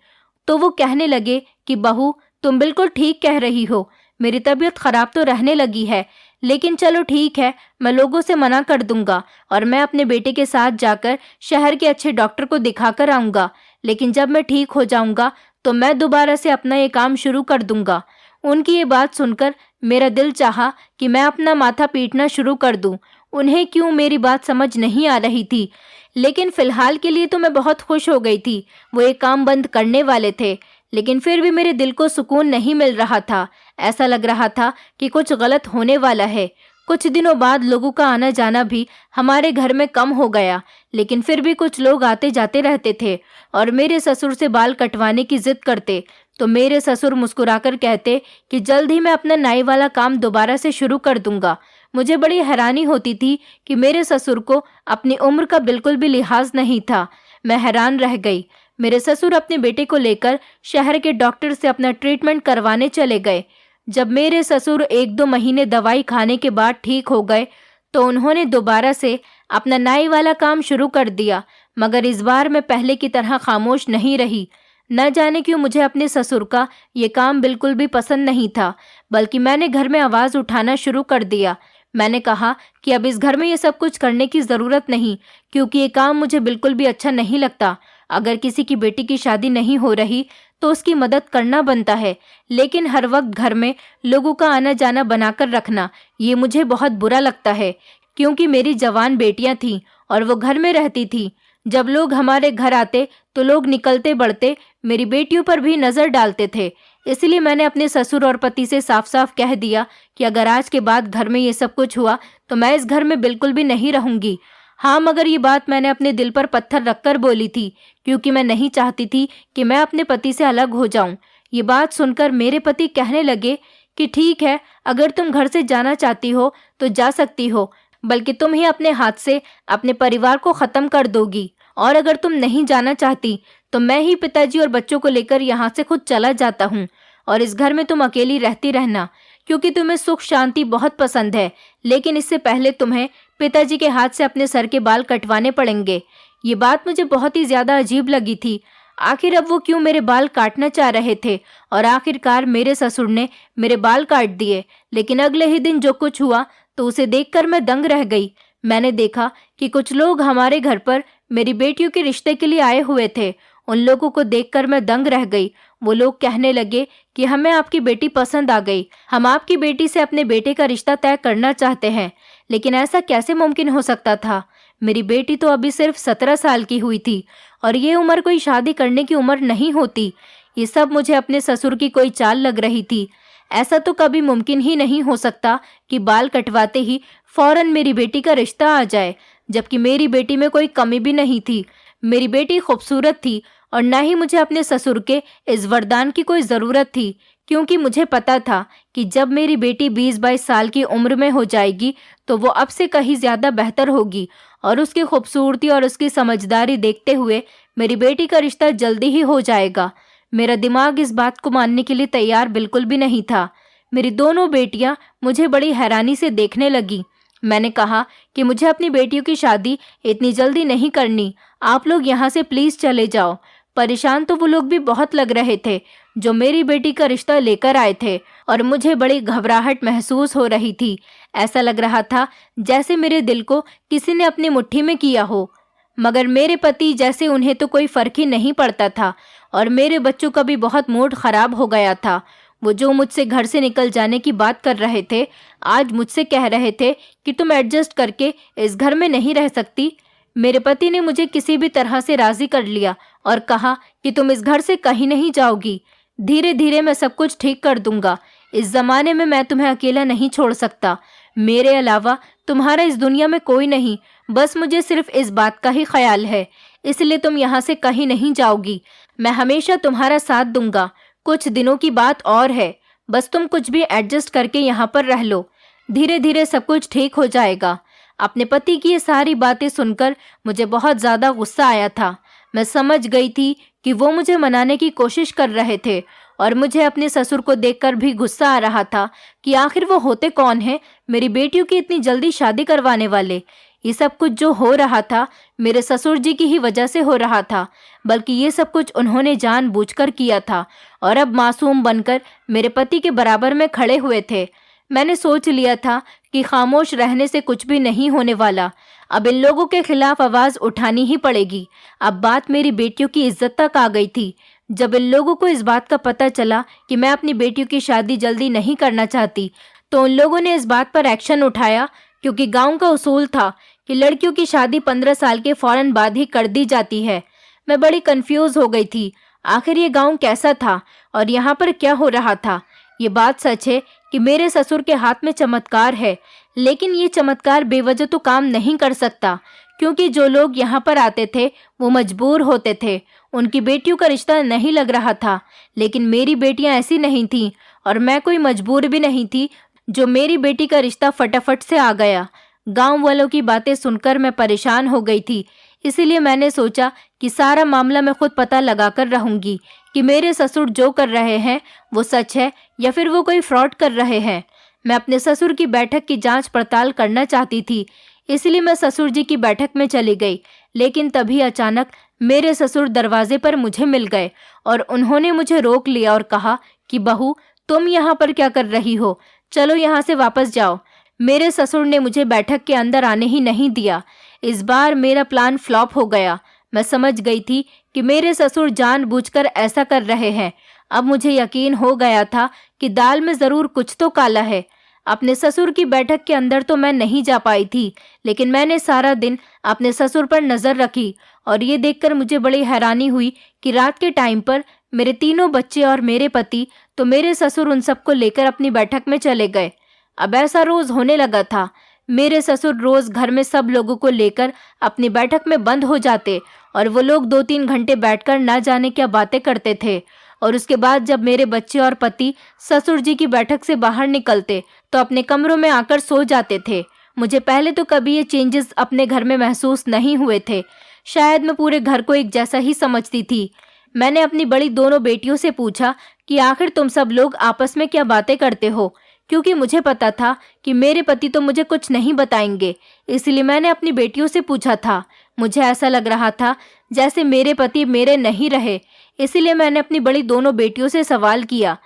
तो वो कहने लगे कि बहू तुम बिल्कुल ठीक कह रही हो, मेरी तबीयत ख़राब तो रहने लगी है, लेकिन चलो ठीक है, मैं लोगों से मना कर दूंगा और मैं अपने बेटे के साथ जाकर शहर के अच्छे डॉक्टर को दिखा कर आऊँगा। लेकिन जब मैं ठीक हो जाऊँगा तो मैं दोबारा से अपना ये काम शुरू कर दूंगा। उनकी ये बात सुनकर मेरा दिल चाहा कि मैं अपना माथा पीटना शुरू कर दूं। उन्हें क्यों मेरी बात समझ नहीं आ रही थी, लेकिन फ़िलहाल के लिए तो मैं बहुत खुश हो गई थी। वो एक काम बंद करने वाले थे, लेकिन फिर भी मेरे दिल को सुकून नहीं मिल रहा था। ऐसा लग रहा था कि कुछ गलत होने वाला है। कुछ दिनों बाद लोगों का आना जाना भी हमारे घर में कम हो गया, लेकिन फिर भी कुछ लोग आते जाते रहते थे और मेरे ससुर से बाल कटवाने की जिद करते। तो मेरे ससुर मुस्कुराकर कहते कि जल्द ही मैं अपना नाई वाला काम दोबारा से शुरू कर दूंगा। मुझे बड़ी हैरानी होती थी कि मेरे ससुर को अपनी उम्र का बिल्कुल भी लिहाज नहीं था। मैं हैरान रह गई। मेरे ससुर अपने बेटे को लेकर शहर के डॉक्टर से अपना ट्रीटमेंट करवाने चले गए। जब मेरे ससुर 1-2 महीने दवाई खाने के बाद ठीक हो गए तो उन्होंने दोबारा से अपना नाई वाला काम शुरू कर दिया, मगर इस बार मैं पहले की तरह खामोश नहीं रही। न जाने क्यों मुझे अपने ससुर का ये काम बिल्कुल भी पसंद नहीं था, बल्कि मैंने घर में आवाज़ उठाना शुरू कर दिया। मैंने कहा कि अब इस घर में ये सब कुछ करने की ज़रूरत नहीं, क्योंकि ये काम मुझे बिल्कुल भी अच्छा नहीं लगता। अगर किसी की बेटी की शादी नहीं हो रही तो उसकी मदद करना बनता है, लेकिन हर वक्त घर में लोगों का आना जाना बनाकर रखना ये मुझे बहुत बुरा लगता है, क्योंकि मेरी जवान बेटियां थीं और वो घर में रहती थीं। जब लोग हमारे घर आते तो लोग निकलते बढ़ते मेरी बेटियों पर भी नज़र डालते थे। इसलिए मैंने अपने ससुर और पति से साफ साफ कह दिया कि अगर आज के बाद घर में ये सब कुछ हुआ तो मैं इस घर में बिल्कुल भी नहीं रहूंगी। हाँ, मगर ये बात मैंने अपने दिल पर पत्थर रखकर बोली थी, क्योंकि मैं नहीं चाहती थी कि मैं अपने पति से अलग हो जाऊं। ये बात सुनकर मेरे पति कहने लगे कि ठीक है, अगर तुम घर से जाना चाहती हो तो जा सकती हो, बल्कि तुम ही अपने हाथ से अपने परिवार को ख़त्म कर दोगी। और अगर तुम नहीं जाना चाहती तो मैं ही पिताजी और बच्चों को लेकर यहाँ से खुद चला जाता हूँ और इस घर में तुम अकेली रहती रहना, क्योंकि तुम्हें सुख शांति बहुत पसंद है। लेकिन इससे पहले तुम्हें पिताजी के हाथ से अपने सर के बाल कटवाने पड़ेंगे। ये बात मुझे बहुत ही ज़्यादा अजीब लगी थी। आखिर अब वो क्यों मेरे बाल काटना चाह रहे थे? और आखिरकार मेरे ससुर ने मेरे बाल काट दिए। लेकिन अगले ही दिन जो कुछ हुआ तो उसे देखकर मैं दंग रह गई। मैंने देखा कि कुछ लोग हमारे घर पर मेरी बेटियों के रिश्ते के लिए आए हुए थे। उन लोगों को देखकर मैं दंग रह गई। वो लोग कहने लगे कि हमें आपकी बेटी पसंद आ गई, हम आपकी बेटी से अपने बेटे का रिश्ता तय करना चाहते हैं। लेकिन ऐसा कैसे मुमकिन हो सकता था? मेरी बेटी तो अभी सिर्फ 17 साल की हुई थी और ये उम्र कोई शादी करने की उम्र नहीं होती। ये सब मुझे अपने ससुर की कोई चाल लग रही थी। ऐसा तो कभी मुमकिन ही नहीं हो सकता कि बाल कटवाते ही फौरन मेरी बेटी का रिश्ता आ जाए, जबकि मेरी बेटी में कोई कमी भी नहीं थी। मेरी बेटी खूबसूरत थी और न ही मुझे अपने ससुर के इस वरदान की कोई ज़रूरत थी, क्योंकि मुझे पता था कि जब मेरी बेटी 20-22 साल की उम्र में हो जाएगी तो वो अब से कहीं ज़्यादा बेहतर होगी और उसकी खूबसूरती और उसकी समझदारी देखते हुए मेरी बेटी का रिश्ता जल्दी ही हो जाएगा। मेरा दिमाग इस बात को मानने के लिए तैयार बिल्कुल भी नहीं था। मेरी दोनों बेटियां मुझे बड़ी हैरानी से देखने लगी। मैंने कहा कि मुझे अपनी बेटियों की शादी इतनी जल्दी नहीं करनी, आप लोग यहाँ से प्लीज़ चले जाओ। परेशान तो वो लोग भी बहुत लग रहे थे जो मेरी बेटी का रिश्ता लेकर आए थे और मुझे बड़ी घबराहट महसूस हो रही थी। ऐसा लग रहा था जैसे मेरे दिल को किसी ने अपनी मुट्ठी में किया हो। मगर मेरे पति जैसे उन्हें तो कोई फ़र्क ही नहीं पड़ता था और मेरे बच्चों का भी बहुत मूड ख़राब हो गया था। वो जो मुझसे घर से निकल जाने की बात कर रहे थे, आज मुझसे कह रहे थे कि तुम एडजस्ट करके इस घर में नहीं रह सकती। मेरे पति ने मुझे किसी भी तरह से राजी कर लिया और कहा कि तुम इस घर से कहीं नहीं जाओगी। धीरे धीरे मैं सब कुछ ठीक कर दूंगा। इस जमाने में मैं तुम्हें अकेला नहीं छोड़ सकता। मेरे अलावा तुम्हारा इस दुनिया में कोई नहीं। बस मुझे सिर्फ इस बात का ही ख्याल है, इसलिए तुम यहाँ से कहीं नहीं जाओगी। मैं हमेशा तुम्हारा साथ दूंगा। कुछ दिनों की बात और है, बस तुम कुछ भी एडजस्ट करके यहाँ पर रह लो। धीरे धीरे सब कुछ ठीक हो जाएगा। अपने पति की ये सारी बातें सुनकर मुझे बहुत ज़्यादा गुस्सा आया था। मैं समझ गई थी कि वो मुझे मनाने की कोशिश कर रहे थे और मुझे अपने ससुर को देखकर भी गुस्सा आ रहा था कि आखिर वो होते कौन हैं, मेरी बेटियों की इतनी जल्दी शादी करवाने वाले। ये सब कुछ जो हो रहा था मेरे ससुर जी की ही वजह से हो रहा था, बल्कि ये सब कुछ उन्होंने जानबूझकर किया था और अब मासूम बनकर मेरे पति के बराबर में खड़े हुए थे। मैंने सोच लिया था कि खामोश रहने से कुछ भी नहीं होने वाला। अब इन लोगों के खिलाफ आवाज़ उठानी ही पड़ेगी। अब बात मेरी बेटियों की इज्जत तक आ गई थी। जब इन लोगों को इस बात का पता चला कि मैं अपनी बेटियों की शादी जल्दी नहीं करना चाहती, तो उन लोगों ने इस बात पर एक्शन उठाया, क्योंकि गांव का उसूल था कि लड़कियों की शादी 15 साल के फौरन बाद ही कर दी जाती है। मैं बड़ी कंफ्यूज हो गई थी। आखिर ये गांव कैसा था और यहाँ पर क्या हो रहा था। ये बात सच है कि मेरे ससुर के हाथ में चमत्कार है, लेकिन ये चमत्कार बेवजह तो काम नहीं कर सकता, क्योंकि जो लोग यहाँ पर आते थे वो मजबूर होते थे। उनकी बेटियों का रिश्ता नहीं लग रहा था, लेकिन मेरी बेटियां ऐसी नहीं थीं और मैं कोई मजबूर भी नहीं थी जो मेरी बेटी का रिश्ता फटाफट से आ गया। गांव वालों की बातें सुनकर मैं परेशान हो गई थी, इसीलिए मैंने सोचा कि सारा मामला मैं खुद पता लगाकर रहूंगी कि मेरे ससुर जो कर रहे हैं वो सच है या फिर वो कोई फ्रॉड कर रहे हैं। मैं अपने ससुर की बैठक की जांच पड़ताल करना चाहती थी, इसलिए मैं ससुर जी की बैठक में चली गई। लेकिन तभी अचानक मेरे ससुर दरवाजे पर मुझे मिल गए और उन्होंने मुझे रोक लिया और कहा कि बहू, तुम यहाँ पर क्या कर रही हो? चलो यहाँ से वापस जाओ। मेरे ससुर ने मुझे बैठक के अंदर आने ही नहीं दिया। इस बार मेरा प्लान फ्लॉप हो गया। मैं समझ गई थी कि मेरे ससुर जानबूझकर ऐसा कर रहे हैं। अब मुझे यकीन हो गया था कि दाल में ज़रूर कुछ तो काला है। अपने ससुर की बैठक के अंदर तो मैं नहीं जा पाई थी, लेकिन मैंने सारा दिन अपने ससुर पर नज़र रखी और ये देखकर मुझे बड़ी हैरानी हुई कि रात के टाइम पर मेरे तीनों बच्चे और मेरे पति, तो मेरे ससुर उन सबको लेकर अपनी बैठक में चले गए। अब ऐसा रोज होने लगा था। मेरे ससुर रोज घर में सब लोगों को लेकर अपनी बैठक में बंद हो जाते और वो लोग 2-3 घंटे बैठकर ना जाने क्या बातें करते थे। और उसके बाद जब मेरे बच्चे और पति ससुर जी की बैठक से बाहर निकलते तो अपने कमरों में आकर सो जाते थे। मुझे पहले तो कभी ये चेंजेस अपने घर में महसूस नहीं हुए थे। शायद मैं पूरे घर को एक जैसा ही समझती थी। मैंने अपनी बड़ी दोनों बेटियों से पूछा कि आखिर तुम सब लोग आपस में क्या बातें करते हो, क्योंकि मुझे पता था कि मेरे पति तो मुझे कुछ नहीं बताएंगे। इसलिए मैंने अपनी बेटियों से पूछा था। मुझे ऐसा लग रहा था जैसे मेरे पति मेरे नहीं रहे, इसलिए मैंने अपनी बड़ी दोनों बेटियों से सवाल किया।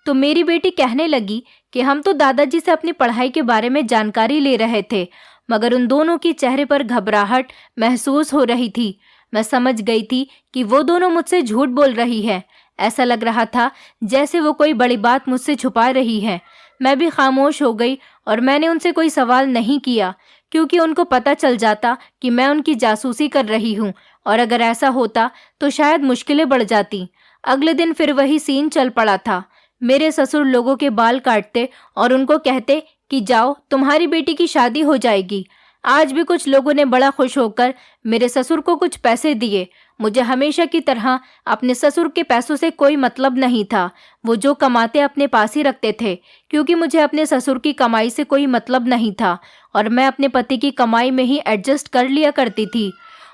तो मेरी बेटी कहने लगी कि हम तो दादाजी से अपनी पढ़ाई के बारे में जानकारी ले रहे थे, मगर उन दोनों के चेहरे पर घबराहट महसूस हो रही थी। मैं समझ गई थी कि वो दोनों मुझसे झूठ बोल रही है। ऐसा लग रहा था जैसे वो कोई बड़ी बात मुझसे छुपा रही है। मैं भी खामोश हो गई और मैंने उनसे कोई सवाल नहीं किया, क्योंकि उनको पता चल जाता कि मैं उनकी जासूसी कर रही हूँ, और अगर ऐसा होता तो शायद मुश्किलें बढ़ जाती। अगले दिन फिर वही सीन चल पड़ा था। मेरे ससुर लोगों के बाल काटते और उनको कहते कि जाओ, तुम्हारी बेटी की शादी हो जाएगी। आज भी कुछ लोगों ने बड़ा खुश होकर मेरे ससुर को कुछ पैसे दिए। मुझे हमेशा की तरह अपने ससुर के पैसों से कोई मतलब नहीं था। वो जो कमाते अपने पास ही रखते थे, क्योंकि मुझे अपने ससुर की कमाई से कोई मतलब नहीं था और मैं अपने पति की कमाई में ही एडजस्ट कर लिया करती थी।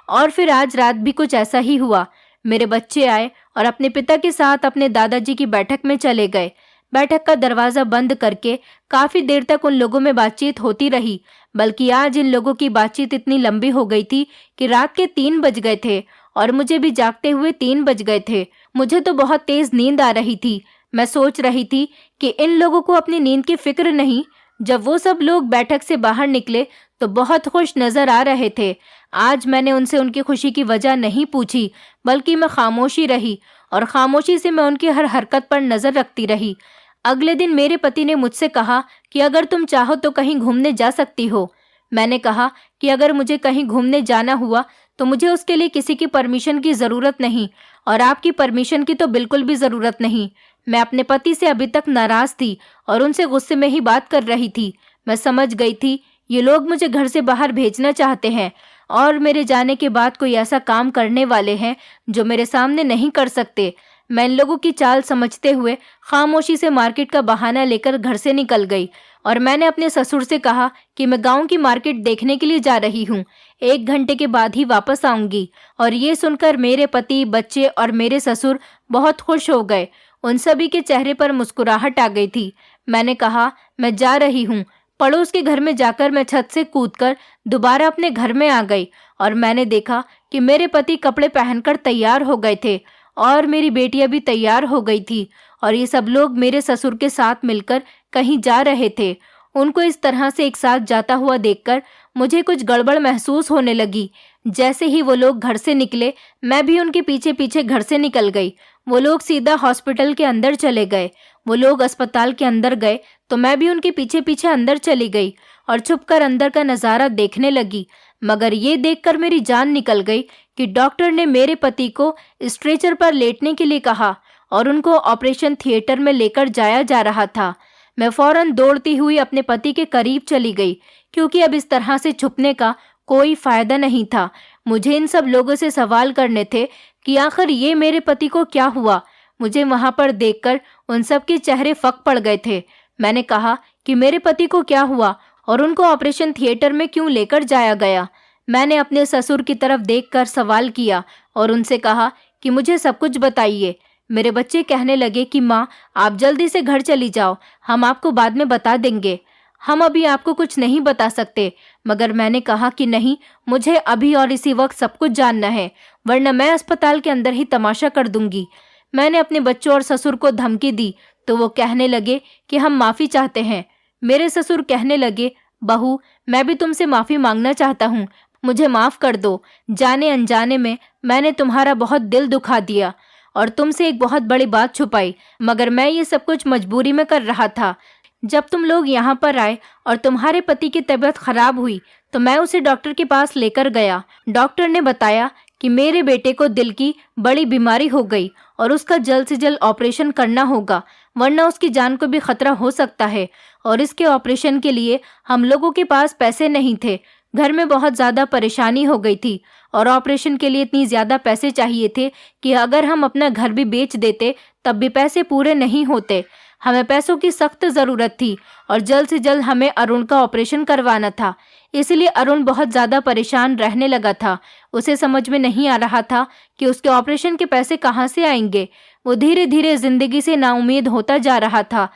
और फिर आज रात भी कुछ ऐसा ही हुआ। मेरे बच्चे आए और अपने पिता के साथ अपने दादाजी की बैठक में चले गए। बैठक का दरवाज़ा बंद करके काफ़ी देर तक उन लोगों में बातचीत होती रही, बल्कि आज इन लोगों की बातचीत इतनी लंबी हो गई थी कि रात के 3 बज गए थे और मुझे भी जागते हुए 3 बज गए थे। मुझे तो बहुत तेज़ नींद आ रही थी। मैं सोच रही थी कि इन लोगों को अपनी नींद की फिक्र नहीं। जब वो सब लोग बैठक से बाहर निकले तो बहुत खुश नज़र आ रहे थे। आज मैंने उनसे उनकी खुशी की वजह नहीं पूछी, बल्कि मैं खामोशी रही और खामोशी से मैं उनकी हर हरकत पर नज़र रखती रही। अगले दिन मेरे पति ने मुझसे कहा कि अगर तुम चाहो तो कहीं घूमने जा सकती हो। मैंने कहा कि अगर मुझे कहीं घूमने जाना हुआ तो मुझे उसके लिए किसी की परमिशन की ज़रूरत नहीं, और आपकी परमिशन की तो बिल्कुल भी ज़रूरत नहीं। मैं अपने पति से अभी तक नाराज़ थी और उनसे गुस्से में ही बात कर रही थी। मैं समझ गई थी ये लोग मुझे घर से बाहर भेजना चाहते हैं और मेरे जाने के बाद कोई ऐसा काम करने वाले हैं जो मेरे सामने नहीं कर सकते। मैं इन लोगों की चाल समझते हुए खामोशी से मार्केट का बहाना लेकर घर से निकल गई और मैंने अपने ससुर से कहा कि मैं गांव की मार्केट देखने के लिए जा रही हूँ, 1 घंटे के बाद ही वापस आऊंगी। और ये सुनकर मेरे पति, बच्चे और मेरे ससुर बहुत खुश हो गए। उन सभी के चेहरे पर मुस्कुराहट आ गई थी। मैंने कहा, मैं जा रही हूँ। पड़ोस के घर में जाकर मैं छत से कूदकर दोबारा अपने घर में आ गई और मैंने देखा कि मेरे पति कपड़े पहनकर तैयार हो गए थे और मेरी बेटियां भी तैयार हो गई थी और ये सब लोग मेरे ससुर के साथ मिलकर कहीं जा रहे थे। उनको इस तरह से एक साथ जाता हुआ देखकर मुझे कुछ गड़बड़ महसूस होने लगी। जैसे ही वो लोग घर से निकले, मैं भी उनके पीछे पीछे घर से निकल गई। वो लोग सीधा हॉस्पिटल के अंदर चले गए। वो लोग अस्पताल के अंदर गए तो मैं भी उनके पीछे पीछे अंदर चली गई और छुपकर अंदर का नज़ारा देखने लगी। मगर ये देखकर मेरी जान निकल गई कि डॉक्टर ने मेरे पति को स्ट्रेचर पर लेटने के लिए कहा और उनको ऑपरेशन थिएटर में लेकर जाया जा रहा था। मैं फौरन दौड़ती हुई अपने पति के करीब चली गई, क्योंकि अब इस तरह से छुपने का कोई फायदा नहीं था। मुझे इन सब लोगों से सवाल करने थे कि आखिर ये मेरे पति को क्या हुआ। मुझे वहां पर देखकर उन सब के चेहरे फक पड़ गए थे। मैंने कहा कि मेरे पति को क्या हुआ और उनको ऑपरेशन थिएटर में क्यों लेकर जाया गया। मैंने अपने ससुर की तरफ देखकर सवाल किया और उनसे कहा कि मुझे सब कुछ बताइए। मेरे बच्चे कहने लगे कि माँ, आप जल्दी से घर चली जाओ, हम आपको बाद में बता देंगे। हम अभी आपको कुछ नहीं बता सकते। मगर मैंने कहा कि नहीं, मुझे अभी और इसी वक्त सब कुछ जानना है, वरना मैं अस्पताल के अंदर ही तमाशा कर दूंगी। मैंने अपने बच्चों और ससुर को धमकी दी तो वो कहने लगे कि हम माफ़ी चाहते हैं। मेरे ससुर कहने लगे, बहू, मैं भी तुमसे माफ़ी मांगना चाहता हूँ, मुझे माफ़ कर दो। जाने अनजाने में मैंने तुम्हारा बहुत दिल दुखा दिया और तुमसे एक बहुत बड़ी बात छुपाई, मगर मैं ये सब कुछ मजबूरी में कर रहा था। जब तुम लोग यहाँ पर आए और तुम्हारे पति की तबीयत खराब हुई तो मैं उसे डॉक्टर के पास लेकर गया। डॉक्टर ने बताया कि मेरे बेटे को दिल की बड़ी बीमारी हो गई और उसका जल्द से जल्द ऑपरेशन करना होगा, वरना उसकी जान को भी खतरा हो सकता है। और इसके ऑपरेशन के लिए हम लोगों के पास पैसे नहीं थे। घर में बहुत ज़्यादा परेशानी हो गई थी और ऑपरेशन के लिए इतनी ज़्यादा पैसे चाहिए थे कि अगर हम अपना घर भी बेच देते तब भी पैसे पूरे नहीं होते। हमें पैसों की सख्त ज़रूरत थी और जल्द से जल्द हमें अरुण का ऑपरेशन करवाना था। इसलिए अरुण बहुत ज़्यादा परेशान रहने लगा था। उसे समझ में नहीं आ रहा था कि उसके ऑपरेशन के पैसे कहाँ से आएंगे। वो धीरे धीरे ज़िंदगी से नाउम्मीद होता जा रहा था।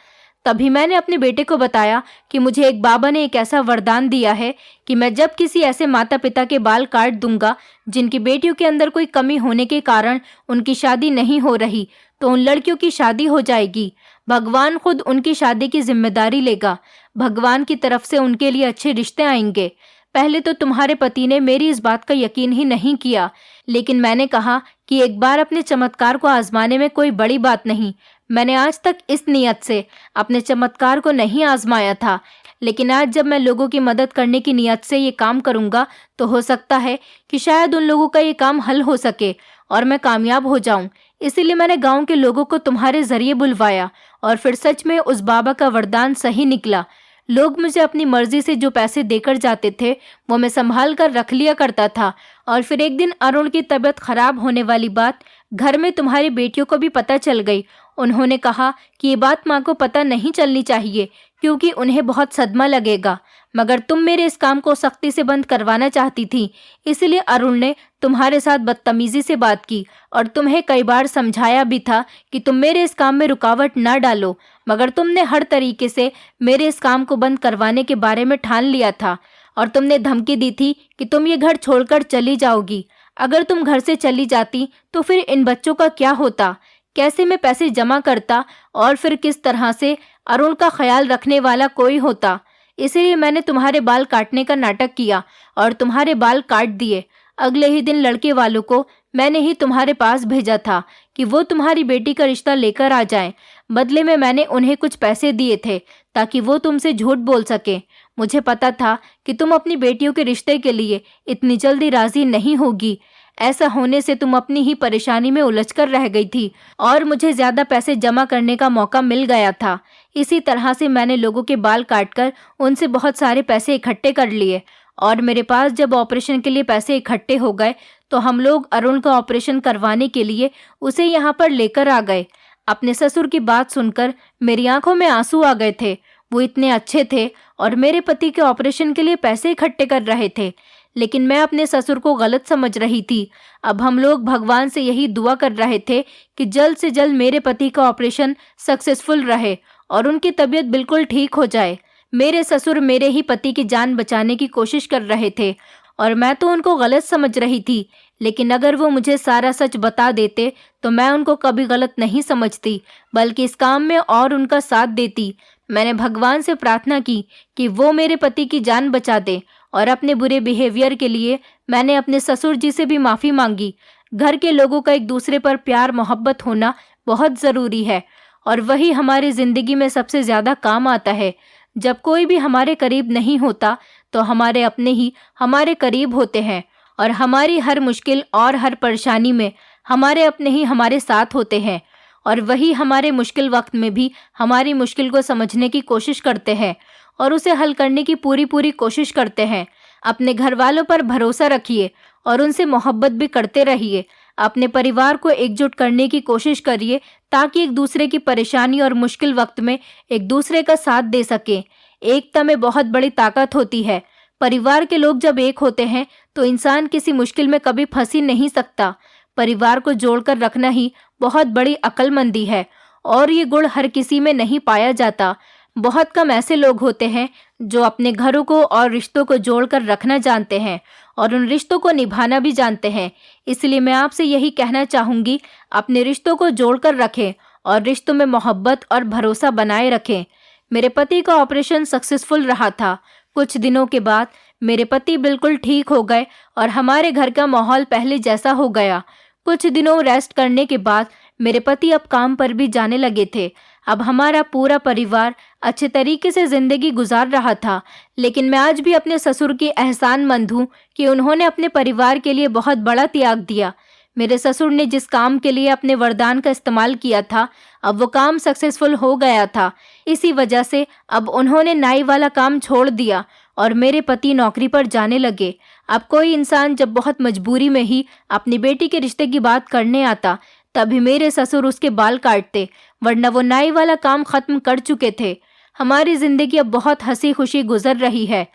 तभी मैंने अपने बेटे को बताया कि मुझे एक बाबा ने एक ऐसा वरदान दिया है कि मैं जब किसी ऐसे माता पिता के बाल काट दूंगा जिनकी बेटियों के अंदर कोई कमी होने के कारण उनकी शादी नहीं हो रही, तो उन लड़कियों की शादी हो जाएगी। भगवान खुद उनकी शादी की जिम्मेदारी लेगा। भगवान की तरफ से उनके लिए अच्छे रिश्ते आएंगे। पहले तो तुम्हारे पति ने मेरी इस बात का यकीन ही नहीं किया, लेकिन मैंने कहा कि एक बार अपने चमत्कार को आजमाने में कोई बड़ी बात नहीं। मैंने आज तक इस नियत से अपने चमत्कार को नहीं आजमाया था, लेकिन आज जब मैं लोगों की मदद करने की नियत से ये काम करूँगा तो हो सकता है कि शायद उन लोगों का ये काम हल हो सके और मैं कामयाब हो जाऊं। इसीलिए मैंने गांव के लोगों को तुम्हारे जरिए बुलवाया और फिर सच में उस बाबा का वरदान सही निकला। लोग मुझे अपनी मर्जी से जो पैसे देकर जाते थे वो मैं संभाल कर रख लिया करता था। और फिर एक दिन अरुण की तबीयत खराब होने वाली बात घर में तुम्हारी बेटियों को भी पता चल गई। उन्होंने कहा कि ये बात माँ को पता नहीं चलनी चाहिए क्योंकि उन्हें बहुत सदमा लगेगा, मगर तुम मेरे इस काम को सख्ती से बंद करवाना चाहती थी। इसलिए अरुण ने तुम्हारे साथ बदतमीजी से बात की और तुम्हें कई बार समझाया भी था कि तुम मेरे इस काम में रुकावट ना डालो, मगर तुमने हर तरीके से मेरे इस काम को बंद करवाने के बारे में ठान लिया था और तुमने धमकी दी थी कि तुम ये घर छोड़कर चली जाओगी। अगर तुम घर से चली जाती तो फिर इन बच्चों का क्या होता, कैसे मैं पैसे जमा करता और फिर किस तरह से अरुण का ख्याल रखने वाला कोई होता। इसीलिए मैंने तुम्हारे बाल काटने का नाटक किया और तुम्हारे बाल काट दिए। अगले ही दिन लड़के वालों को मैंने ही तुम्हारे पास भेजा था कि वो तुम्हारी बेटी का रिश्ता लेकर आ जाएं। बदले में मैंने उन्हें कुछ पैसे दिए थे ताकि वो तुमसे झूठ बोल सके। मुझे पता था कि तुम अपनी बेटियों के रिश्ते के लिए इतनी जल्दी राजी नहीं होगी। ऐसा होने से तुम अपनी ही परेशानी में उलझकर रह गई थी और मुझे ज्यादा पैसे जमा करने का मौका मिल गया था। इसी तरह से मैंने लोगों के बाल काटकर उनसे बहुत सारे पैसे इकट्ठे कर लिए और मेरे पास जब ऑपरेशन के लिए पैसे इकट्ठे हो गए तो हम लोग अरुण का ऑपरेशन करवाने के लिए उसे यहाँ पर लेकर आ गए। अपने ससुर की बात सुनकर मेरी आंखों में आंसू आ गए थे। वो इतने अच्छे थे और मेरे पति के ऑपरेशन के लिए पैसे इकट्ठे कर रहे थे, लेकिन मैं अपने ससुर को गलत समझ रही थी। अब हम लोग भगवान से यही दुआ कर रहे थे कि जल्द से जल्द मेरे पति का ऑपरेशन सक्सेसफुल रहे और उनकी तबीयत बिल्कुल ठीक हो जाए। मेरे ससुर मेरे ही पति की जान बचाने की कोशिश कर रहे थे और मैं तो उनको गलत समझ रही थी, लेकिन अगर वो मुझे सारा सच बता देते तो मैं उनको कभी गलत नहीं समझती, बल्कि इस काम में और उनका साथ देती। मैंने भगवान से प्रार्थना की कि वो मेरे पति की जान बचा दे और अपने बुरे बिहेवियर के लिए मैंने अपने ससुर जी से भी माफ़ी मांगी। घर के लोगों का एक दूसरे पर प्यार मोहब्बत होना बहुत ज़रूरी है और वही हमारी ज़िंदगी में सबसे ज़्यादा काम आता है। जब कोई भी हमारे करीब नहीं होता तो हमारे अपने ही हमारे करीब होते हैं और हमारी हर मुश्किल और हर परेशानी में हमारे अपने ही हमारे साथ होते हैं और वही हमारे मुश्किल वक्त में भी हमारी मुश्किल को समझने की कोशिश करते हैं और उसे हल करने की पूरी कोशिश करते हैं। अपने घर वालों पर भरोसा रखिए और उनसे मोहब्बत भी करते रहिए। अपने परिवार को एकजुट करने की कोशिश करिए ताकि एक दूसरे की परेशानी और मुश्किल वक्त में एक दूसरे का साथ दे सकें। एकता में बहुत बड़ी ताकत होती है। परिवार के लोग जब एक होते हैं तो इंसान किसी मुश्किल में कभी फंस ही नहीं सकता। परिवार को जोड़कर रखना ही बहुत बड़ी अक्लमंदी है और ये गुण हर किसी में नहीं पाया जाता। बहुत कम ऐसे लोग होते हैं जो अपने घरों को और रिश्तों को जोड़कर रखना जानते हैं और उन रिश्तों को निभाना भी जानते हैं। इसलिए मैं आपसे यही कहना चाहूँगी, अपने रिश्तों को जोड़कर रखें और रिश्तों में मोहब्बत और भरोसा बनाए रखें। मेरे पति का ऑपरेशन सक्सेसफुल रहा था। कुछ दिनों के बाद मेरे पति बिल्कुल ठीक हो गए और हमारे घर का माहौल पहले जैसा हो गया। कुछ दिनों रेस्ट करने के बाद मेरे पति अब काम पर भी जाने लगे थे। अब हमारा पूरा परिवार अच्छे तरीके से जिंदगी गुजार रहा था। लेकिन मैं आज भी अपने ससुर की एहसानमंद हूँ कि उन्होंने अपने परिवार के लिए बहुत बड़ा त्याग दिया। मेरे ससुर ने जिस काम के लिए अपने वरदान का इस्तेमाल किया था, अब वो काम सक्सेसफुल हो गया था। इसी वजह से अब उन्होंने नाई वाला काम छोड़ दिया और मेरे पति नौकरी पर जाने लगे। अब कोई इंसान जब बहुत मजबूरी में ही अपनी बेटी के रिश्ते की बात करने आता, तभी मेरे ससुर उसके बाल काटते, वरना वो नाई वाला काम खत्म कर चुके थे। हमारी जिंदगी अब बहुत हंसी खुशी गुजर रही है।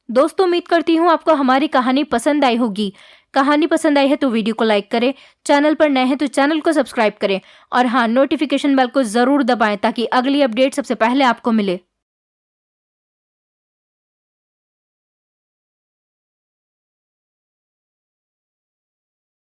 दोस्तों, उम्मीद करती हूँ आपको हमारी कहानी पसंद आई होगी। कहानी पसंद आई है तो वीडियो को लाइक करें, चैनल पर नए हैं तो चैनल को सब्सक्राइब करें और हाँ, नोटिफिकेशन बेल को ज़रूर दबाएं ताकि अगली अपडेट सबसे पहले आपको मिले।